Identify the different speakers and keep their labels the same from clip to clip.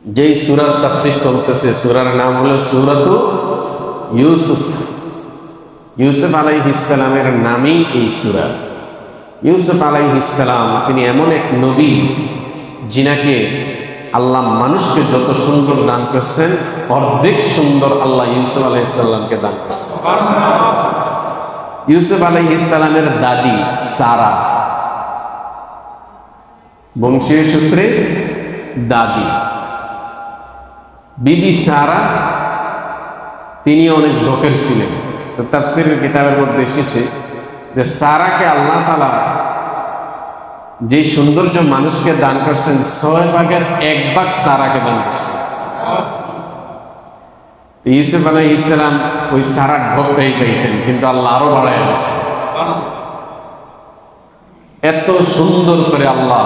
Speaker 1: যেই সূরার তাফসীর চলতেছে, সূরার নাম হলো সূরাতু ইউসুফ। ইউসুফ আলাইহিস সালামের নামই এই সূরা। ইউসুফ আলাইহিস সালাম তিনি এমন এক নবী যিনাকে আল্লাহ মানুষকে যত সুন্দর দান করছেন, অর্ধেক সুন্দর আল্লাহ ইউসুফ আলাইহিস সালামকে দান করছেন। ইউসুফ আলাইহিস সালামের দাদি সারা, বংশীয় সূত্রে দাদি বিবি সারা, তিনি অনেক ঢোকের ছিলেন। তো তাফসীরের কিতাবের মধ্যে এসেছে যে সারাকে আল্লাহ তাআলা যে সৌন্দর্য মানুষকে দান করছেন, 6 ভাগের 1 ভাগ সারাকে দান করছেন। ইউসুফ আলাইহিস সালাম ওই সারার ঢোকটাই পেয়েছেন, কিন্তু আল্লাহ আরো বাড়ায় দিয়েছেন। এত সুন্দর করে আল্লাহ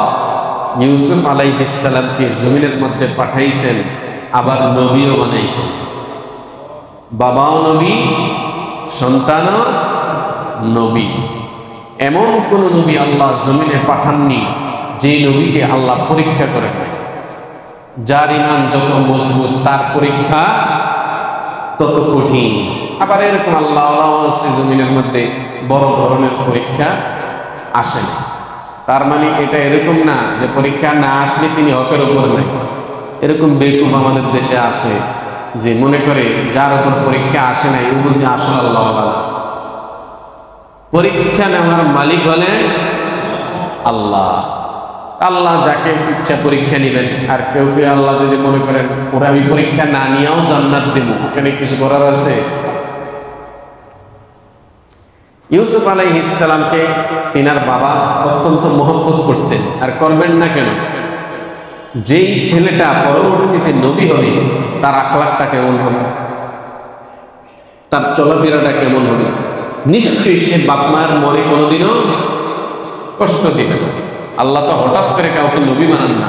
Speaker 1: ইউসুফ আলাইহিস সালামকে জমিনের মধ্যে পাঠাইছেন, আবার নবীও বানাইছেন। বাবাও নবী, সন্তানও নবী। এমন কোন নবী আল্লাহ জমিনে পাঠাননি যে নবীকে আল্লাহ পরীক্ষা করে নাই। যার ঈমান যত মজবুত তার পরীক্ষা তত কঠিন। আবার এরকম আল্লাহ আছে জমিনের মধ্যে বড় ধরনের পরীক্ষা আসে না। তার মানে এটা এরকম না যে পরীক্ষা না আসলে তিনি হকের উপর নাই। এরকম বেকুব আমাদের দেশে আছে যে মনে করে যার উপর পরীক্ষা আসে নাই ও বুঝি আসলে আল্লাহ। পরীক্ষা নেওয়ার মালিক হলেন আল্লাহ। আল্লাহ যাকে ইচ্ছা পরীক্ষা নেবেন। আর কেউ কেউ আল্লাহ যদি মনে করেন ওরা আমি পরীক্ষা না নিয়েও জান্নাত দেব, এখানে কিছু করার আছে? ইউসুফ আলাইহিস সালামকে তিনার বাবা অত্যন্ত মহব্বত করতেন। আর করবেন না কেন? যেই ছেলেটা পরবর্তীতে নবী হবে তার আখলাকটা কেমন হবে, তার চলাফেরাটা কেমন হবে, নিশ্চয়ই সে বাপ মায়ের মনে কোনোদিনও কষ্ট দিবে না। আল্লাহ তো হঠাৎ করে কাউকে নবী বানান না।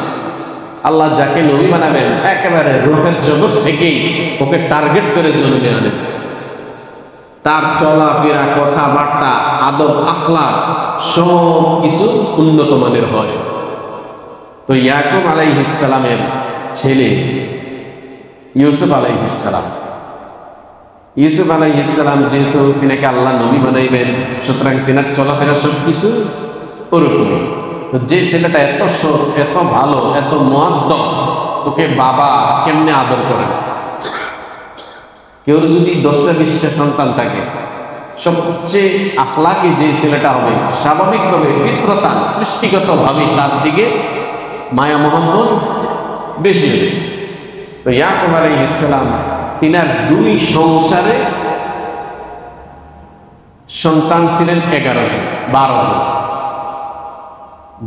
Speaker 1: আল্লাহ যাকে নবী বানাবেন একেবারে রূহের জগৎ থেকেই ওকে টার্গেট করে জমিনে আনেন। তার চলাফেরা, কথাবার্তা, আদব, আখলাক সব কিছু উন্নত মানের হয়। তো ইয়াকুব আলাইহিস সালামের ছেলে ইউসুফ আলাইহিস সালাম, ইউসুফ আলাইহিস সালাম যেহেতু তিনাকে আল্লাহ নবী বানাইবেন, সুতরাং তিনার চলাফেরা সব কিছু ওরকমই। তো যে ছেলেটা এত সৎ, এত ভালো, এত মুআদ্দব, ওকে বাবা কেমনে আদর করে না? কেউ যদি 10টা 20টা সন্তান থাকে, সবচেয়ে আখলাকি যে ছেলেটা হবে স্বাভাবিকভাবে ফিতরতান সৃষ্টিগতভাবে তার দিকে মায়া মোহাম্মদ বেশি হবে। তো ইয়াকুব আলাইহিস সালাম তিনার 2 সংসারে সন্তান ছিলেন 11 জন, 12 জন।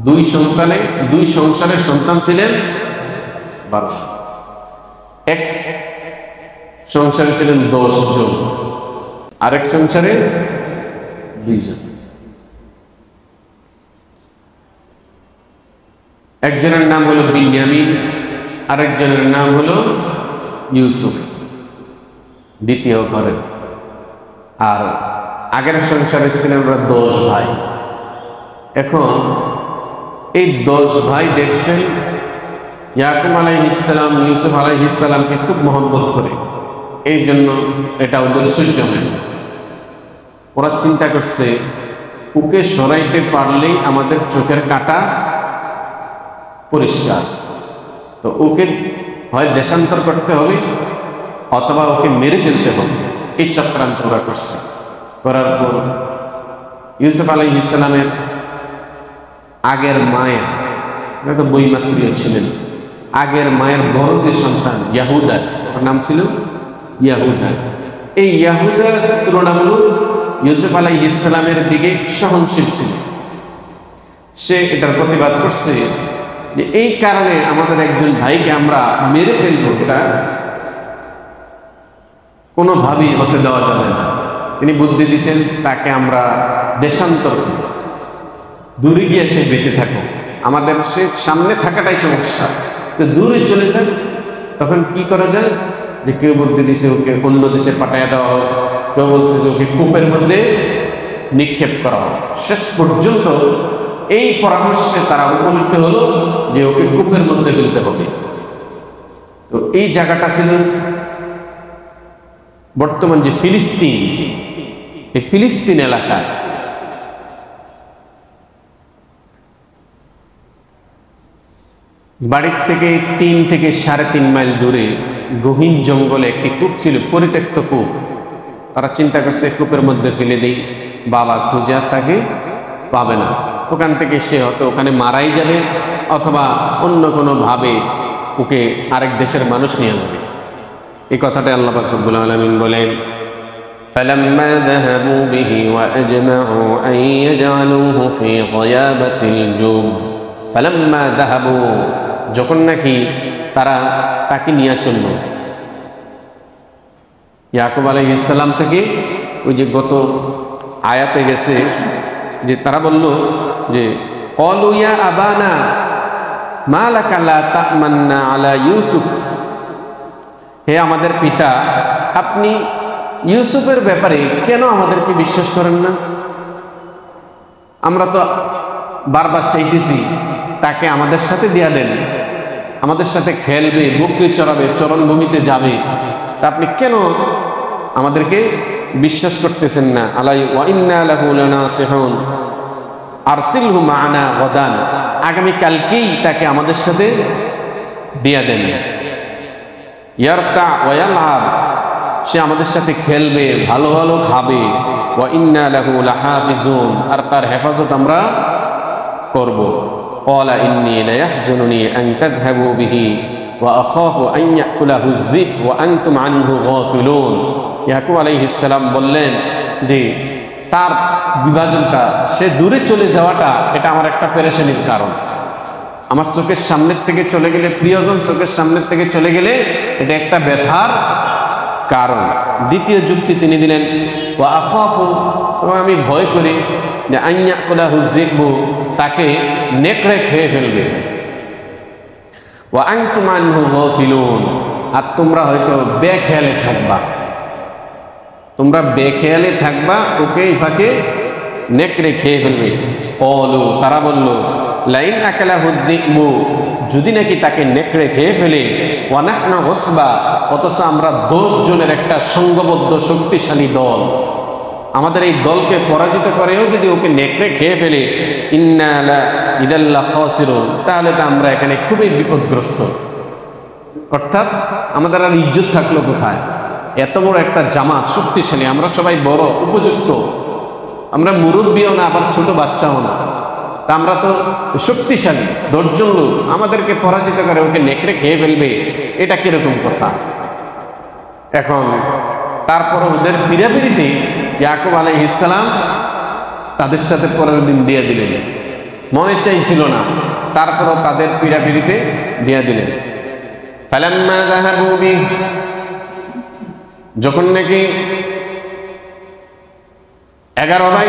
Speaker 1: 2 সংসারে সন্তান ছিলেন 12 জন। এক সংসারে ছিলেন 10 জন, আরেক সংসারে 2 জন। একজনের নাম হলো বিন্যামিন, আরেকজনের নাম হলো ইউসুফ, দ্বিতীয় ঘরের। আর আগের সংসারে ছিলেন ওরা 10 ভাই। এখন এই 10 ভাই দেখছেন ইয়াকুব আলাইহিস সালাম ইউসুফ আলাইহিস সালামকে খুব মহব্বত করে, এই জন্য এটা ওদের সহ্য হয় না। ওরা চিন্তা করছে ওকে সরাইতে পারলেই আমাদের চোখের কাঁটা পরিষ্কার। তো ওকে হয় দেশান্তর করতে হবে অথবা ওকে মেরে ফেলতে হবে। এই চক্রান্ত ওরা করছে। করার পর ইউসুফ আলাইহিস সালামের আগের মায়ের, তো বৈমাত্রীয় ছিলেন, আগের মায়ের বড় যে সন্তান ইয়াহুদা, ওর নাম ছিল ইয়াহুদা। এই ইয়াহুদার তুলনামূলক ইউসুফ আলাইহিস সালামের দিকে সহনশীল ছিল। সে এটার প্রতিবাদ করছে যে এই কারণে আমাদের একজন ভাইকে আমরা মেরে ফেলবো, এটা কোনোভাবেই হতে দেওয়া যাবে না। তিনি বুদ্ধি দিয়েছেন তাকে আমরা দেশান্তর করব, দূরে গিয়ে সে বেঁচে থাকো, আমাদের সে সামনে থাকাটাই সমস্যা, তো দূরে চলে যায়। তখন কি করা যায়? যে কেউ বুদ্ধি দিছে ওকে অন্য দেশে পাঠাইয়া দেওয়া হোক, কেউ বলছে যে ওকে কূপের মধ্যে নিক্ষেপ করা হোক। শেষ পর্যন্ত এই পরামর্শে তারা উপনীত হলো যে ওকে কূপের মধ্যে ফেলতে হবে। তো এই জায়গাটা ছিল বর্তমান যে ফিলিস্তিন, এই ফিলিস্তিন এলাকা। বাড়ির থেকে 3 থেকে 3.5 মাইল দূরে গহীন জঙ্গলে একটি কূপ ছিল, পরিত্যক্ত কূপ। তারা চিন্তা করছে কূপের মধ্যে ফেলে দেই, বাবা খুঁজে তাকে পাবে না, ওখান থেকে সে হয়তো ওখানে মারাই যাবে অথবা অন্য কোনো ভাবে ওকে আরেক দেশের মানুষ নিয়ে যাবে। এই কথাটা আল্লাহ পাক রব্বুল আলামিন বলেন, فَلَمَّا ذَهَبُوا بِهِ وَأَجْمَعُوا أَن يَجْعَلُوهُ فِي غَيَابَةِ الْجُبِّ فَلَمَّا ذَهَبُوا, যখন নাকি তারা তাকে নিয়ে চলল, ইয়াকুব আলাইহিস সালাম থেকে ওই যে গত আয়াতে গেছে যে তারা বলল যে ক্বালু ইয়া আবানা মা লাকা লা তা'মান্না আলা ইউসুফ, হে আমাদের পিতা, আপনি ইউসুফের ব্যাপারে কেন আমাদেরকে বিশ্বাস করেন না? আমরা তো বারবার চাইতেছি তাকে আমাদের সাথে দিয়া দেন, আমাদের সাথে খেলবে, বকরি চড়াবে, চরণভূমিতে যাবে, তা আপনি কেন আমাদেরকে বিশ্বাস করতেছেন না? আলাই ওয়া ইন্না লাহু লানাসিহুন আরসিলহু মা'ানা গাদান, আগামী কালকেই তাকে আমাদের সাথে দিয়া দেন। ইয়ারতা ওয়া ইয়ালআব, সে আমাদের সাথে খেলবে, ভালো ভালো খাবে। ওয়া ইন্না লাহু লাহাফিজুন, আর তার হেফাজত আমরা করব। ক্বালা ইন্নী লায়াহযুনুনি আন তাযহাবু বিহি ওয়া আখাফু আন ইয়াকুলাহু যিব ওয়া আনতুম আনহু গাফিলুন। ইয়াকুব আলাইহিস সালাম বললেন যে তার বিভাজনটা, সে দূরে চলে যাওয়াটা, এটা আমার একটা পেরেশানির কারণ। আমার চোখের সামনের থেকে চলে গেলে, প্রিয়জন চোখের সামনের থেকে চলে গেলে এটা একটা ব্যথার কারণ। দ্বিতীয় যুক্তি তিনি দিলেন ওয়া আখাফু, এবং আমি ভয় করি যে আন ইয়াকুলাহু যিব, তাকে নেকড়ে খেয়ে ফেলবে। ওয়া আনতুম আনহু গাফিলুন, আর তোমরা হয়তো বেখেয়ালে থাকবা, তোমরা বেখেয়ালে থাকবা, ওকে এই ফাঁকে নেকড়ে খেয়ে ফেলবে। ক্বালু, তারা বলল লাইন আকালাহু যিব, যদি নাকি তাকে নেকড়ে খেয়ে ফেলে, ওয়া নাহনু উসবা, অথচ আমরা 10 জনের একটা সংঘবদ্ধ শক্তিশালী দল, আমাদের এই দলকে পরাজিত করেও যদি ওকে নেকড়ে খেয়ে ফেলে, ইন্না লা ইদাল্লা খাসিরুন, তাহলে তো আমরা এখানে খুবই বিপদগ্রস্ত। অর্থাৎ আমাদের আর ইজ্জত থাকলো কোথায়? এত বড় একটা জামাত, শক্তিশালী, আমরা সবাই বড় উপযুক্ত, আমরা মুরব্বীও না আবার ছোট বাচ্চাও না, তা আমরা তো শক্তিশালী 10 জন লোক, আমাদেরকে পরাজিত করে ওকে নেকড়ে খেয়ে ফেলবে, এটা কিরকম কথা? এখন তারপরে ওদের পিড়াপিড়িতে ইয়াকুব আলাইহিস সালাম তাদের সাথে পরের দিন দিয়ে দিলেন, মনে চাইছিল না, তারপরও তাদের পিড়াপিড়িতে দিয়ে দিলেন। ফালাম্মা যাহাবু বিহি, যখন নাকি 11 ভাই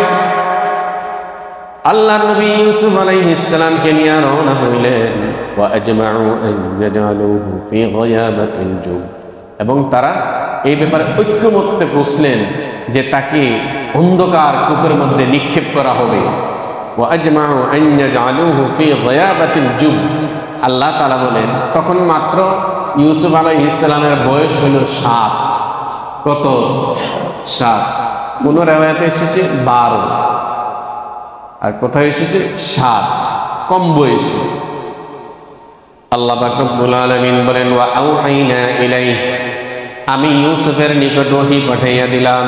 Speaker 1: আল্লাহর নবী ইউসুফ আলাইহিস সালামকে নিয়ে রওনা হইলেন, ওয়া আজমাউ আন ইয়াজআলুহু ফি গায়াবাতিল জুব, এবং তারা এই ব্যাপারে ঐক্যমত্যে পৌঁছলেন যে তাকে অন্ধকার কূপের মধ্যে নিক্ষেপ করা হবে। ওয়া আজমাউ আন ইয়াজআলুহু ফি গায়াবাতিল জুব, আল্লাহ তাআলা বলেন তখন মাত্র ইউসুফ আলাইহিস সালামের বয়স হলো 7। কত? 7। কোন রিওয়ায়াতে এসেছে 12, আর কোথায় এসেছে 7, কম বয়সী। আল্লাহ পাক রব্বুল আলামিন বলেন ওয়া আওহাইনা ইলাইহি, আমি ইউসুফের নিকট ওহী পাঠাইয়া দিলাম।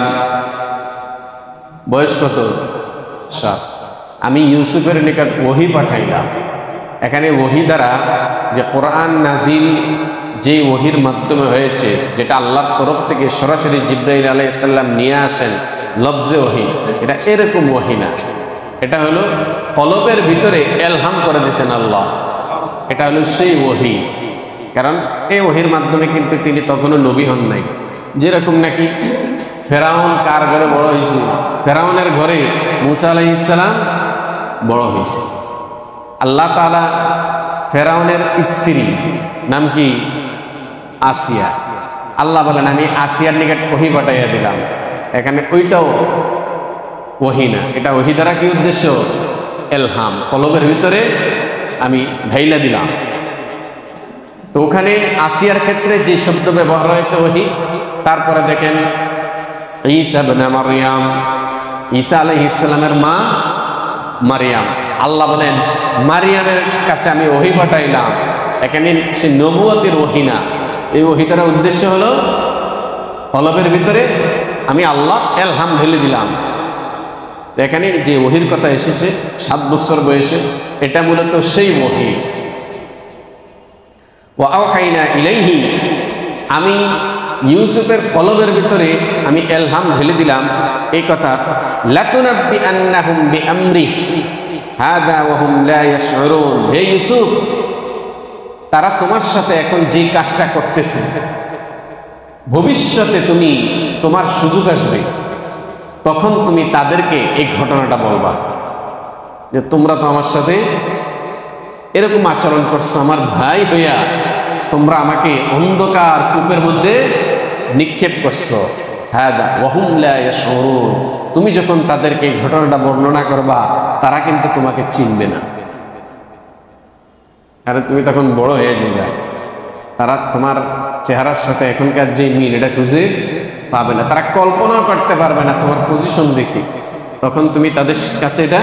Speaker 1: বয়স কত? 7। আমি ইউসুফের নিকট ওহী পাঠাইলাম। এখানে ওহী দ্বারা যে কোরআন নাজিল, যে ওহীর মাধ্যমে হয়েছে, যেটা আল্লাহর তরফ থেকে সরাসরি জিবরাইল আলাইহিস সালাম নিয়ে আসেন, লফজে ওহী, এটা এরকম ওহী না, এটা হলো কলবের ভিতরে এলহাম করে দিয়েছেন আল্লাহ, এটা হলো সেই ওহী। কারণ এই ওহীর মাধ্যমে কিন্তু তিনি তখনও নবী হন নাই। যেরকম নাকি ফেরাউন কার ঘরে বড় হয়েছে? ফেরাউনের ঘরে মূসা আলাইহিস সালাম বড় হয়েছে। আল্লাহ তাআলা ফেরাউনের স্ত্রী নাম কি? আসিয়া। আল্লাহ বলেন আমি আসিয়ার নিকট ওহী পাঠাইয়া দিলাম। এখানে ওইটাও ওহী না, এটা ওহী দ্বারা কি উদ্দেশ্য? এলহাম, কলবের ভিতরে আমি ঢাইলা দিলাম। তো তো ওখানে আসিয়ার ক্ষেত্রে যে শব্দ ব্যবহার হয়েছে ওহি। তারপরে দেখেন ঈসা ইবনে মারইয়াম, ঈসা আলাইহিস সালামের মা মারিয়াম। আল্লাহ বলেন মারিয়ামের কাছে আমি ওহি পাঠাইলাম। এখানে সে নবুয়তের ওহি না, এই ওহিটার উদ্দেশ্য হলো কলবের ভিতরে আমি আল্লাহ এলহাম ঢেলে দিলাম। তো এখানে যে ওহির কথা এসেছে 7 বছর বয়সে, এটা মূলত সেই ওহি। ওয়া আওহাইনা ইলাইহি, আমি ইউসুফের কলবের ভিতরে আমি এলহাম ঢেলে দিলাম এই কথা। লাতুনাব্বিআন্নাহুম বিআমরিহি হাদা ওয়া হুম লা ইয়াশউরুন, হে ইউসুফ তারা তোমার সাথে এখন যে কাজটা করতেছে, ভবিষ্যতে তুমি তোমার সুযোগ আসবে, তখন তুমি তাদেরকে এই ঘটনাটা বলবা যে তোমরা তো আমার সাথে এরকম আচরণ করছো, আমার ভাই হইয়া তোমরা আমাকে অন্ধকার কূপের মধ্যে নিক্ষেপ করছো। হাদা ওয়া হুম লা ইয়াশউরুন, তুমি যখন তাদেরকে এই ঘটনাটা বর্ণনা করবা তারা কিন্তু তোমাকে চিনবে না, কারণ তুমি তখন বড় হয়ে যাবে। তারা তোমার চেহারার সাথে এখনকার যে মিল এটা খুঁজে পাবে না, তারা কল্পনাও করতে পারবে না তোমার পজিশন দেখি। তখন তুমি তাদের কাছে এটা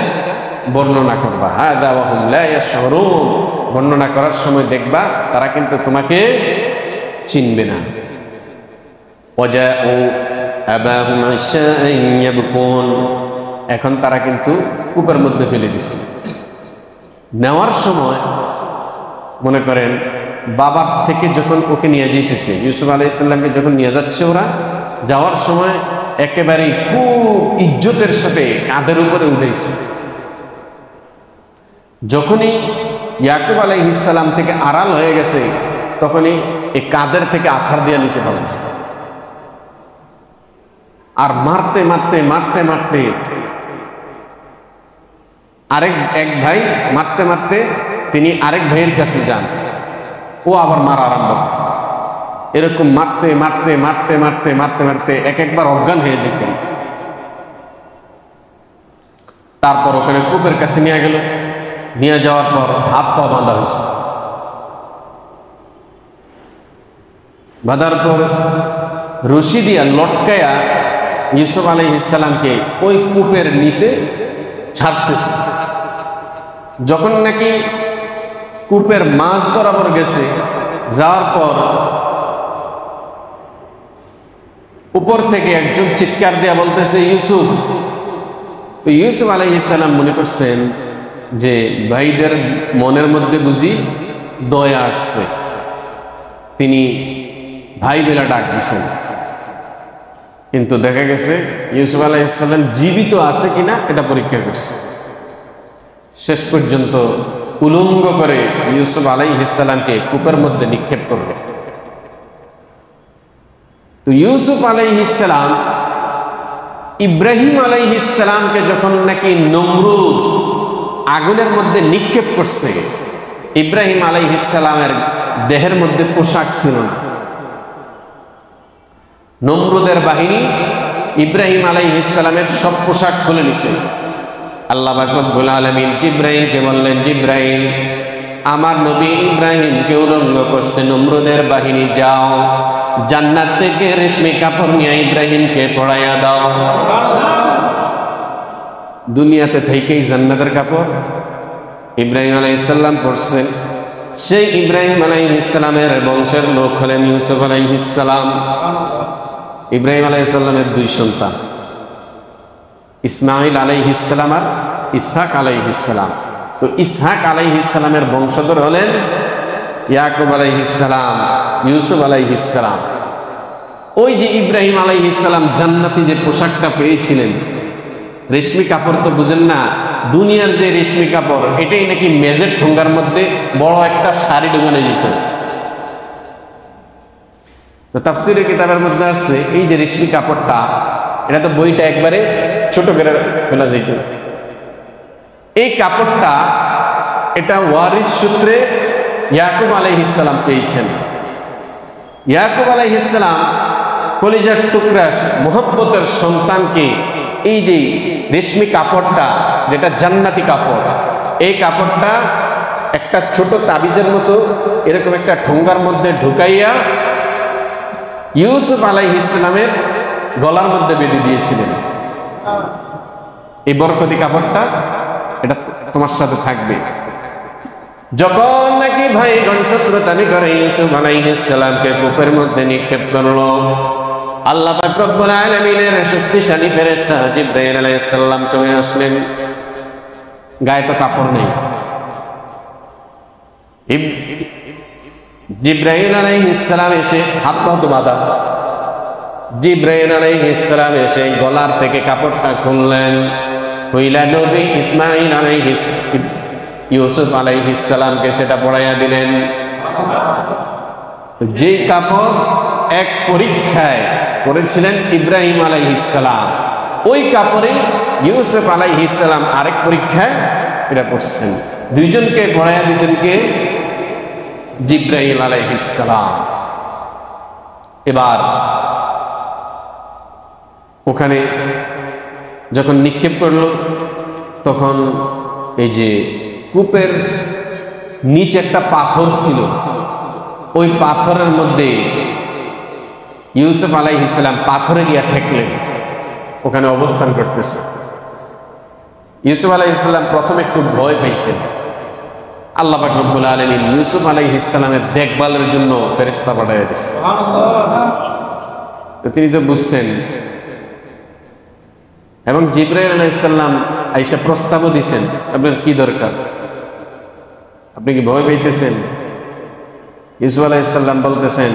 Speaker 1: বর্ণনা করবা। হাদা ওয়া হুম লা ইয়াশউরুন, বর্ণনা করার সময় দেখবা তারা কিন্তু তোমাকে চিনবে না। ওয়াজাউ আবাহুম ইশাআন ইয়াবকুন, এখন তারা কিন্তু কূপের মধ্যে ফেলে দিছে। নেওয়ার সময় মনে করেন বাবার থেকে যখন ওকে নিয়ে যেতেছে, ইউসুফ আলাইহিস সালামকে যখন নিয়ে যাচ্ছে ওরা, যাওয়ার সময় একেবারে খুব ইজ্জতের সাথে কাঁধের উপরে উঠেছে। যখনই ইয়াকুব আলাইহিস সালাম থেকে আড়াল হয়ে গেছে, তখনই এই কাঁধের থেকে আছাড় দিয়ে নিচে পড়েছে। আর মারতে মারতে মারতে মারতে এক ভাই মারতে মারতে তিনি আরেক ভাইয়ের কাছে যান, ও আবার মারা আরম্ভ করে। এরকম মারতে মারতে মারতে মারতে মারতে মারতে একবার অজ্ঞান হয়ে যেত। তারপর ওখানে কূপের কাছে নিয়ে গেল, নিয়ে যাওয়ার পর হাত পা বাঁধা হয়েছে। বাঁধার পর রশি দিয়া লটকায়া ইউসুফ আলাইহিস সালামকে ওই কূপের নিচে ছাড়তেছে। যখন নাকি কূপের মাঝ বরাবর গেছে, যাওয়ার পর উপর থেকে একজন চিৎকার দেয়া বলতেছে ইউসুফ। তো ইউসুফ আলাইহিস সালাম মনে করছেন যে ভাইদের মনের মধ্যে বুঝি দয়া আসছে, তিনি ভাই বেলা ডাক দিছেন। কিন্তু দেখা গেছে ইউসুফ আলাইহিস সালাম জীবিত আছে কিনা এটা পরীক্ষা করছে। শেষ পর্যন্ত উলঙ্গ করে ইউসুফ আলাইহিস সালামকে কূপের মধ্যে নিক্ষেপ করবে। তো ইউসুফ আলাইহিস সালাম ইব্রাহিম আলাইহিস সালামকে যখন নাকি নমরুদ আগুনের মধ্যে নিক্ষেপ করছে, ইব্রাহিম আলাইহিস সালামের দেহের মধ্যে পোশাক ছিল না। নমরুদের বাহিনী ইব্রাহিম আলাইহিস সালামের সব পোশাক খুলে নিছে। আল্লাহ পাক রব্বুল আলামিন জিবরাইলকে বললেন, জিবরাইল আমার নবী ইব্রাহিমকে উলঙ্গ করছে নমরুদের বাহিনী, যাও জান্নাত থেকে রেশমি কাপড় নিয়ে ইব্রাহিমকে পরাইয়া দাও। দুনিয়াতে থেকেই জান্নাতের কাপড় ইব্রাহিম আলাইহিস সালাম পরছেন। সেই ইব্রাহিম আলাইহিস সালামের বংশের লোক হলেন ইউসুফ আলাইহিস সালাম। ইব্রাহিম আলাইহিস সালামের 2 সন্তান, ইসমাইল আলাইহিস সালাম আর ইসহাক আলাইহিস সালাম। তো ইসহাক আলাইহিস সালামের বংশধর হলেন ইয়াকুব আলাইহিস সালাম, ইউসুফ আলাইহিস সালাম। ওই যে ইব্রাহিম আলাইহিস সালাম জান্নাতি যে পোশাকটা পেয়েছিলেন, রেশমি কাপড় তো বুঝেন না, দুনিয়ার যে রেশমি কাপড় এটাই নাকি মেজের ঠোঙ্গার মধ্যে বড় একটা শাড়ি ঢুকানো যেত। তো তাফসীরের কিতাবের মধ্যে আসছে এই যে রেশমি কাপড়টা, এটা তো বইটা একবারে ছোট করে ফেলা যেত। এই কাপড়টা এটা ওয়ারিস সূত্রে ইয়াকুব আলাইহিস সালাম পেয়েছেন। ইয়াকুব আলাইহিস সালাম কলিজার টুকরা মুহাব্বতের সন্তানকে এই যে রেশমি কাপড়টা, যেটা জান্নাতি কাপড়, এই কাপড়টা একটা ছোট তাবিজের মতো এরকম একটা ঠোঙ্গার মধ্যে ঢুকাইয়া ইউসুফ আলাইহিস সালামের গলার মধ্যে বেঁধে দিয়েছিলেন। এই বরকতি কাপড়টা এটা তোমার সাথে থাকবে। যখন নাকি ভাই গণশত্রুতামি করে ইউসুফ আলাইহিস সালামকে কূপের মধ্যে নিক্ষেপ করলো, আল্লাহ পাক রব্বুল আলামিনের শক্তিশালী ফেরেশতা জিবরাইল আলাইহিস সালাম চলে আসলেন। গায়ে তো কাপড় নেই। জিবরাইল আলাইহিস সালাম এসে হাত পা তো বাঁধা, জিবরাইল আলাইহিস সালাম এসে গলার থেকে কাপড়টা খুললেন, খুইলা নবী ইসমাঈল আলাইহিস ইউসুফ আলাইহিস সালামকে সেটা পরাইয়া দিলেন। যে কাপড় এক পরীক্ষায় করেছিলেন ইব্রাহিম আলাইহিস সালাম, ওই কাপড়ে ইউসুফ আলাইহিস সালাম আরেক পরীক্ষায় এটা পড়ছেন। দুইজনকে পরাইয়া দিয়েছেন কে? জিবরাইল আলাইহিস সালাম। এবার ওখানে যখন নিক্ষেপ করলো তখন এই যে কূপের নিচে একটা পাথর ছিল, ওই পাথরের মধ্যে ইউসুফ আলাইহিস সালাম পাথরে গিয়া ঠেকলেন, ওখানে অবস্থান করতেছে। ইউসুফ আলাইহিস সালাম প্রথমে খুব ভয় পাইছেন। আল্লাহ পাক রব্বুল আলামিন ইউসুফ আলাইহিস সালামের দেখভালের জন্য ফেরেশতা পাঠিয়ে দিয়েছেন। তিনি তো বুঝছেন। এবং জিবরাইল আলাইহিস সালাম আয়েশা প্রস্তাবও দিয়েছেন, আপনার কি দরকার, আপনি কি ভয় পাইতেছেন? ইউসুফ আলাইহিস সালাম বলতেছেন,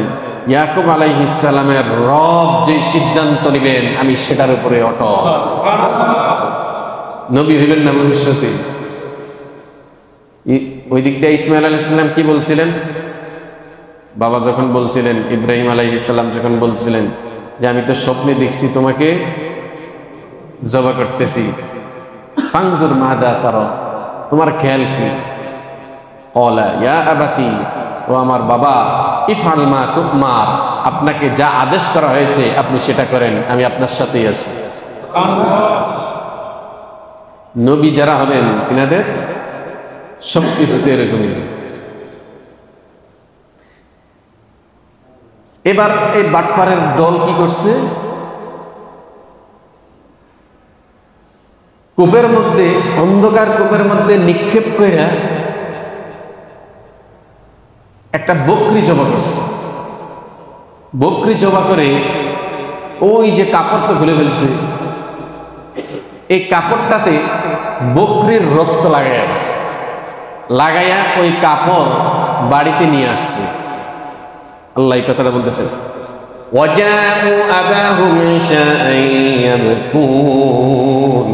Speaker 1: ইয়াকুব আলাইহিস সালামের রব যে সিদ্ধান্ত নেবেন আমি সেটার উপরে অটল। নবী হইবেন না ভবিষ্যতে। ওই দিক দিয়ে ইসমাইল আলাইহিস সালাম কি বলছিলেন? বাবা যখন বলছিলেন, ইব্রাহিম আলাইহিস সালাম যখন বলছিলেন যে আমি তো স্বপ্নে দেখছি তোমাকে জবা করতেছি, ফাংজুর মাদা তারা, তোমার খেয়াল কি? ক্বালা ইয়া আবাতি, ও আমার বাবা, ইফআল মা তুমার, আপনাকে যা আদেশ করা হয়েছে আপনি সেটা করেন, আমি আপনার সাথেই আছি। নবী যারা হবেন তিনাদের সবকিছুতে এরকমই। এবার এই বাটপারের দল কি করছে? কূপের মধ্যে, অন্ধকার কূপের মধ্যে নিক্ষেপ কইরা একটা বকরি জবা করছে। বকরি জবা করে ওই যে কাপড় তো খুলে ফেলছে, এই কাপড়টাতে বকরির রক্ত লাগাইয়া দিচ্ছে, লাগাইয়া ওই কাপড় বাড়িতে নিয়ে আসছে। আল্লাহ এই কথাটা বলতেছেন, ওয়াজাউ আবাহুম ইশাআন ইয়াবকুন,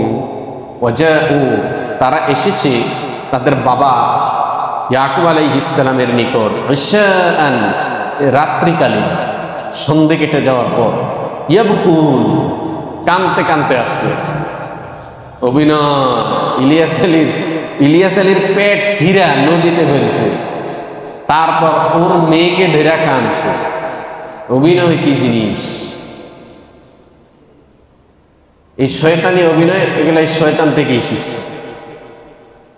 Speaker 1: ওয়াজাউ তারা এসেছে তাদের বাবা ইয়াকুব আলাইহিস সালামের নিকট, ইশাআন রাত্রিকালীন, সন্ধ্যে কেটে যাওয়ার পর, ইয়াবকুন কানতে কানতে আসছে। অভিনয়, ইলিয়াস আলীর পেট ছিঁড়া নদীতে ফেলছে, তারপর ওর মেয়েকে ধরে কানছে। অভিনয় কি জিনিস! এই শয়তানি অভিনয়, এগুলো এই শয়তান থেকেই শিখছে।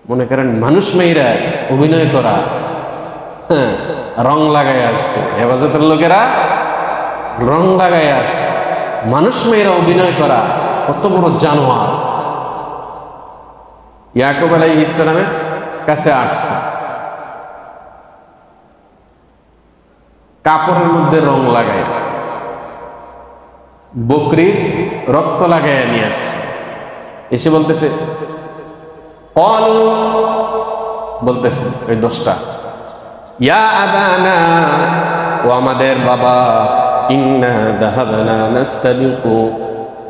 Speaker 1: মনে করেন মানুষ মেয়েরা অভিনয় করা, হ্যাঁ, রং লাগাই আসছে, হেফাজতের লোকেরা রং লাগাই আসছে, মানুষ মেয়েরা অভিনয় করা কত বড় জানোয়ার। ইয়াকুব আলাইহিস সালামের কাছে আসছে, কাপড়ের মধ্যে রং লাগায়, বকরির রক্ত লাগাইয়া নিয়ে আসছে। এসে বলতেছে, ক্বালু বলতেছে ওই দোষটা, ইয়া আবানা, ও আমাদের বাবা, ইন্না যাহাবনা নাস্তাবিকু,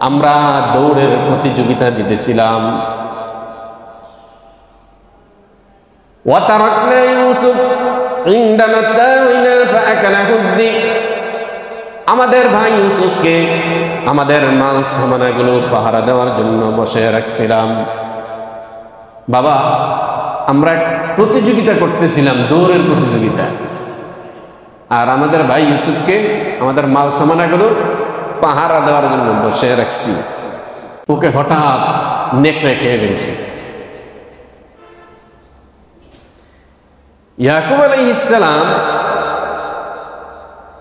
Speaker 1: আমরা দৌড়ের প্রতিযোগিতা দিতেছিলাম। ওয়া তারাকনা ইউসুফ ইনদা মাতাইনা ফাআকালাহু যিব, আমাদের ভাই ইউসুফকে আমাদের মাল সামানাগুলো পাহারা দেওয়ার জন্য বসে রাখছিলাম। বাবা, আমরা প্রতিযোগিতা করতেছিলাম, দৌড়ের প্রতিযোগিতা, আর আমাদের ভাই ইউসুফকে আমাদের মাল সামানাগুলো পাহারা দেওয়ার জন্য বসে রাখছি। ওকে হঠাৎ নেকড়ে খেয়ে ফেলছে। ইয়াকুব আলাইহিস সালাম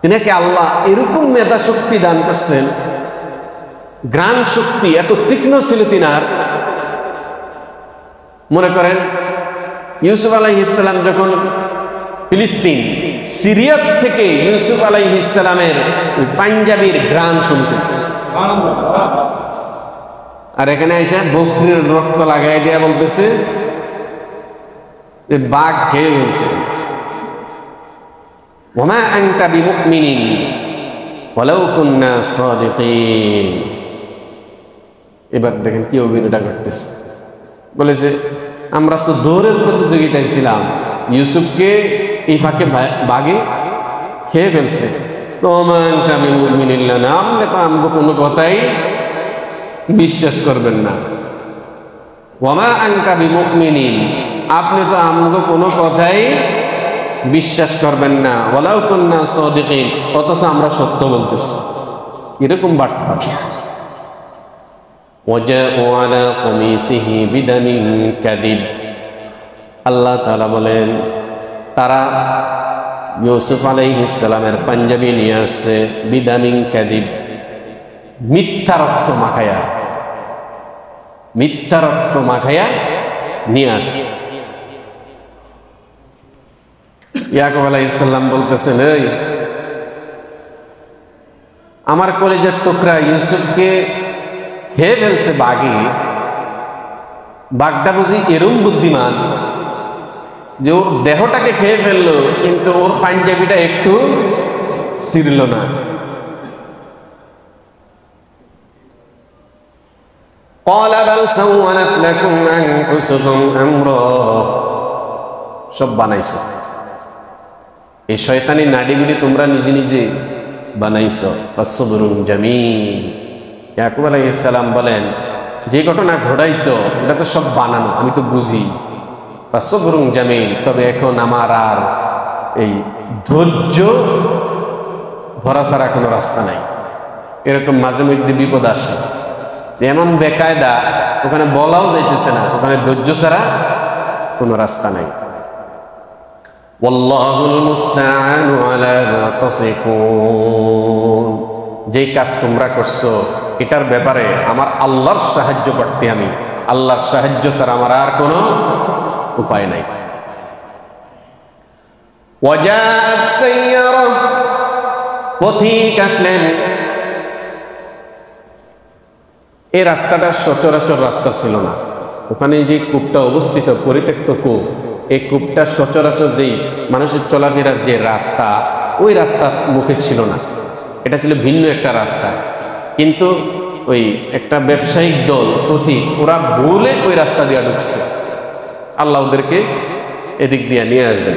Speaker 1: তিনাকে আল্লাহ এরকম মেধা শক্তি দান করছেন, ঘ্রাণ শক্তি এত তীক্ষ্ণ ছিল তিনার। মনে করেন ইউসুফ আলাইহিস সালাম যখন ফিলিস্তিন সিরিয়া থেকে ইউসুফ আলাইহিস সালামের পাঞ্জাবির ঘ্রাণ শুনতেন, আর এখানে এসে বকরির রক্ত লাগাই দেয়া বলতেছে যে বাঘ খেয়ে ফেলছে। ওমা আনতা বিমুমিনিন ওয়ালাউ কুন্না সাদিকিন। এবার দেখেন কি অভিনয়টা করতেছে, বলে যে আমরা তো দৌড়ের প্রতিযোগিতায় ছিলাম, ইউসুফকে এই ফাঁকে বাঘে খেয়ে ফেলছে। ওমা আনতা বিমুমিনিন লানা, আপনি তো আমগো কোনো কথাই বিশ্বাস করবেন না। ওয়ামা আনতা বিমুমিনিন, আপনি তো আমগো কোনো কথাই বিশ্বাস করবেন না। ওয়ালাউ কুন্না সাদিকিন, অথচ আমরা সত্য বলতেছি। এরকম বার্তা। ওয়াজাউ আলা কামিসিহি বিদামিন কাযিব, আল্লাহ তাআলা বলেন তারা ইউসুফ আলাইহিস সালামের পাঞ্জাবি নিয়ে আসছে বিদামিন কাযিব, মিথ্যা রক্ত মাখায়া, মিথ্যা রক্ত মাখায়া নিয়ে আসছে। ইয়াকুব আলাইহিস সালাম বলতেছেন, এই আমার কলেজের টুকরা ইউসুফকে খেয়ে ফেলছে বাঘে, বাঘটা বুঝি এরম বুদ্ধিমান যে ওর দেহটাকে খেয়ে ফেললো কিন্তু ওর পাঞ্জাবিটা একটু ছিঁড়ল না। ক্বালা বাল সাওয়ালাত লাকুম আনফুসুকুম আমরা, সব বানাইছো, এই শয়তানি নাড়িগুলি তোমরা নিজে নিজে বানাইছো। ফাসবরুন জামিল, ইয়াকুব আলাইহিস সালাম বলেন যে ঘটনা ঘটাইছো এটা তো সব বানানো, আমি তো বুঝি। ফাসবরুন জামিল, তবে এখন আমার আর এই ধৈর্য ধরা ছাড়া কোনো রাস্তা নাই। এরকম মাঝে মধ্যে বিপদ আসে, এমন বেকায়দা ওখানে বলাও যাইতেছে না, ওখানে ধৈর্য ছাড়া কোনো রাস্তা নাই। ওয়াল্লাহুল মুস্তাআনু আলা মা তাসিফুন, যেই কাজ তোমরা করছো এটার ব্যাপারে আমার আল্লাহর সাহায্য করতে, আমি আল্লাহর সাহায্য ছাড়া আমার আর কোনো উপায় নাই। ওয়াজাআত সাইয়ারা, পথিক আসলেন। এই রাস্তাটা সচরাচর রাস্তা ছিল না, ওখানে যে কূপটা অবস্থিত পরিত্যক্ত কূপ, এই কূপটা সচরাচর যেই মানুষের চলাফেরার যে রাস্তা, ওই রাস্তার মুখে ছিল না, এটা ছিল ভিন্ন একটা রাস্তা। কিন্তু ওই একটা ব্যবসায়িক দল পথিক, ওরা ভুলে ওই রাস্তা দিয়ে ঢুকছে, আল্লাহ ওদেরকে এদিক দিয়ে নিয়ে আসবেন।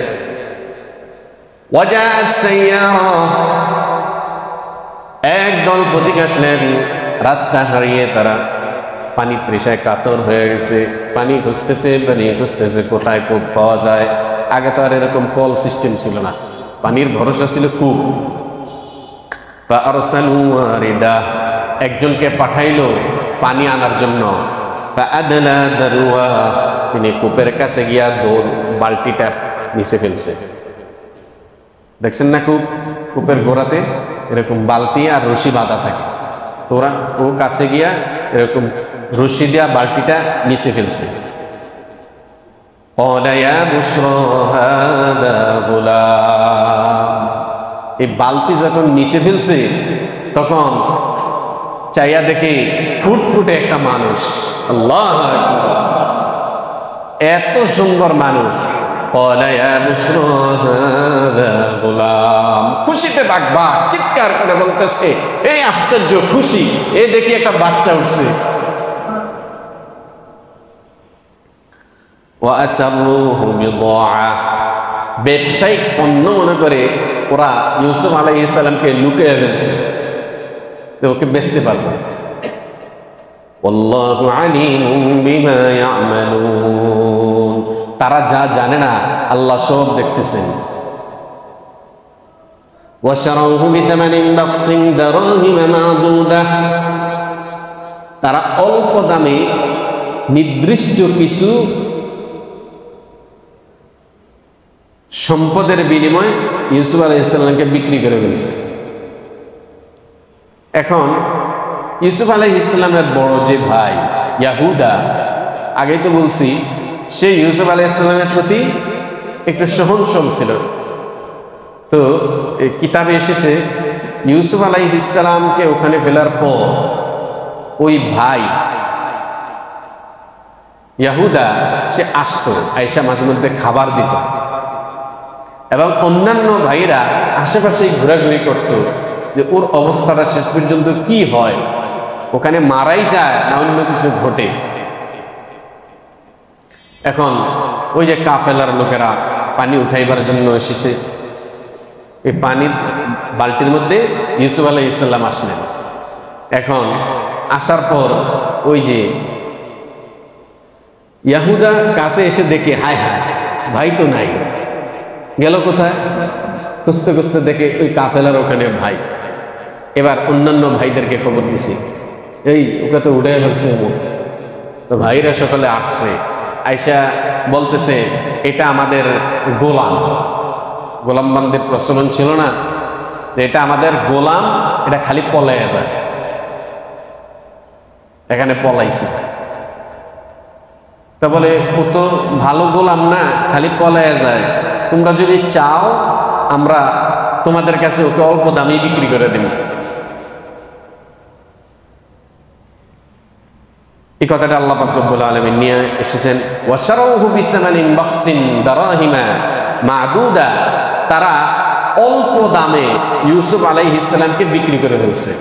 Speaker 1: ওয়াজাআত সাইয়ারা, একদল পথিক আসলেন, রাস্তা হারিয়ে তারা পানি তৃষায় কাতর হয়ে গেছে, পানি খুঁজতেছে, পানি খুঁজতেছে, কোথায় কূপ পাওয়া যায়। আগে তো আর এরকম কল সিস্টেম ছিল না, পানির ভরসা ছিল কূপ। ফাআরসালু ওয়ারিদা, একজনকে পাঠাইলো পানি আনার জন্য। ফাআদলা দারওয়া, তিনি কূপের কাছে গিয়া বালতিটা নিচে ফেলছে। দেখছেন না কূপের গোড়াতে এরকম বালতি আর রশি বাঁধা থাকে, তো ওরা ও কাছে গিয়া এরকম রশি দিয়া বালতিটা নিচে ফেলছে। ক্বালা ইয়া বুশরা হাযা গুলাম, এই বালতি যখন নিচে ফেলছে তখন চাইয়া দেখে ফুটফুটে একটা মানুষ। আল্লাহু আকবার, এত সুন্দর মানুষ। ক্বালা ইয়া বুশরা হাযা গুলাম, খুশিতে বাগবা চিৎকার করে বলতেছে, এই আশ্চর্য খুশি, এই দেখি একটা বাচ্চা উঠছে। ওয়া আসরুহু বিদাআ, ব্যবসায়িক পণ্য মনে করে ওরা ইউসুফ আলাইহিস সালামকে লুকিয়ে ফেলছে, ওকে বেচতে পারবে। আল্লাহু আলিমুম বিমা ইয়ামালুন, তারা যা জানে না আল্লাহ সব দেখতেছেন। ওয়াশরাউহু বিতামানিন বাকসিন দারাহিম মা'দুদা, তারা অল্প দামে নির্দিষ্ট কিছু সম্পদের বিনিময়ে ইউসুফ আলাইহিস সালামকে বিক্রি করে ফেলছে। এখন ইউসুফ আলাইহিস সালামের বড় যে ভাই ইয়াহুদা, আগেই তো বলছি, সে ইউসুফ আলাইহিস সালামের প্রতি একটু সহনশীল ছিল। তো এই কিতাবে এসেছে ইউসুফ আলাইহিস সালামকে ওখানে ফেলার পর ওই ভাই ইয়াহুদা সে আসতো, আয়েশা মাঝে মধ্যে খাবার দিত, এবং অন্যান্য ভাইরা আশেপাশেই ঘোরাঘুরি করত যে ওর অবস্থাটা শেষ পর্যন্ত কি হয়, ওখানে মারাই যায় না অন্য কিছু ঘটে। এখন ওই যে কাফেলার লোকেরা পানি উঠাইবার জন্য এসেছে, এই পানির বালতির মধ্যে ইউসুফ আলাইহিস সালাম আসলেন। এখন আসার পর ওই যে ইয়াহুদা কাছে এসে দেখে হায় হায় ভাই তো নাই, গেল কোথায়? খুঁজতে খুঁজতে দেখে ওই কাফেলার ওখানে ভাই। এবার অন্যান্য ভাইদেরকে খবর দিছি, এই ওকে তো উঠে ফেলছে। তো ভাইরা সকলে আসছে, আয়েশা বলতেছে এটা আমাদের গোলাম, গোলামবান্দির প্রচলন ছিল না, যে এটা আমাদের গোলাম, এটা খালি পলাইয়া যায়, এখানে পলাইছে। তা বলে ও তো ভালো গোলাম না, খালি পলাইয়া যায়, তোমরা যদি চাও আমরা তোমাদের কাছে ওকে অল্প দামে বিক্রি করে দেব। এই কথাটা আল্লাহ পাক রব্বুল আলামিন নিয়ে এসেছেন, ওয়াশারাউহু বিসামানিন বাখসিন দারাহিমা মাদুদা, তারা অল্প দামে ইউসুফ আলাইহিস সালামকে বিক্রি করে ফেলছে।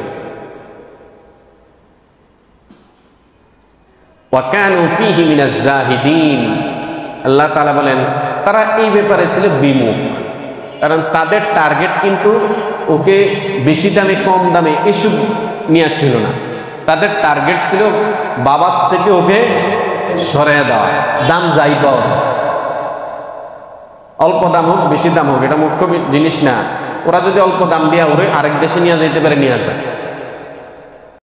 Speaker 1: ওয়া কানু ফীহি মিনাজ জাহিদিন, আল্লাহ তাআলা বলেন তারা এই ব্যাপারে ছিল বিমুখ, কারণ তাদের টার্গেট কিন্তু ওকে বেশি দামে কম দামে এসব নিয়ে ছিল না, তাদের টার্গেট ছিল বাবার থেকে ওকে সরিয়ে দেওয়া, দাম যাই পাওয়া যায়, অল্প দাম হোক বেশি দাম হোক এটা মুখ্য জিনিস না। ওরা যদি অল্প দাম দিয়ে ওরে আরেক দেশে নিয়ে যেতে পারে নিয়ে আসে,